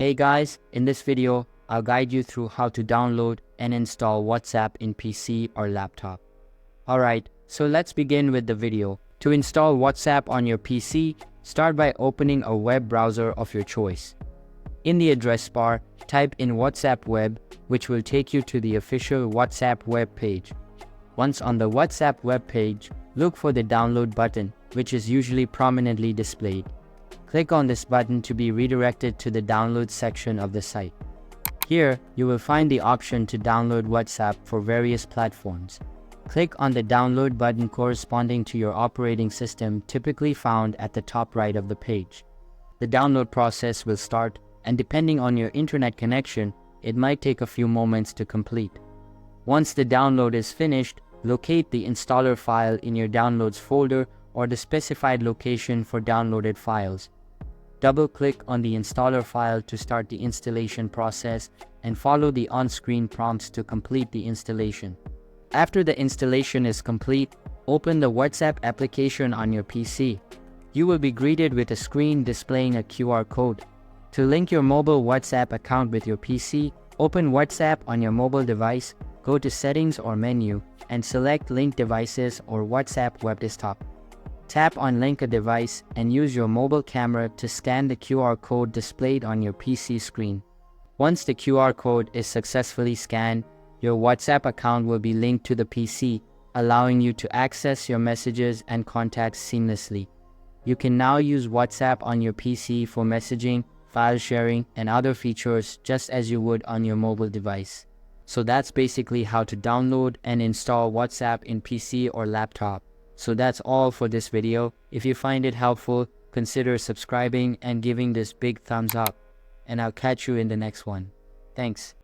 Hey guys, in this video, I'll guide you through how to download and install WhatsApp in PC or laptop. Alright, so let's begin with the video. To install WhatsApp on your PC, start by opening a web browser of your choice. In the address bar, type in WhatsApp Web, which will take you to the official WhatsApp web page. Once on the WhatsApp web page, look for the download button, which is usually prominently displayed. Click on this button to be redirected to the download section of the site. Here, you will find the option to download WhatsApp for various platforms. Click on the download button corresponding to your operating system, typically found at the top right of the page. The download process will start, and depending on your internet connection, it might take a few moments to complete. Once the download is finished, locate the installer file in your downloads folder or the specified location for downloaded files. Double-click on the installer file to start the installation process and follow the on-screen prompts to complete the installation. After the installation is complete, open the WhatsApp application on your PC. You will be greeted with a screen displaying a QR code. To link your mobile WhatsApp account with your PC, open WhatsApp on your mobile device, go to Settings or Menu, and select Link Devices or WhatsApp Web Desktop. Tap on Link a device and use your mobile camera to scan the QR code displayed on your PC screen. Once the QR code is successfully scanned, your WhatsApp account will be linked to the PC, allowing you to access your messages and contacts seamlessly. You can now use WhatsApp on your PC for messaging, file sharing, and other features just as you would on your mobile device. So that's basically how to download and install WhatsApp in PC or laptop. So that's all for this video. If you find it helpful, consider subscribing and giving this big thumbs up. And I'll catch you in the next one. Thanks.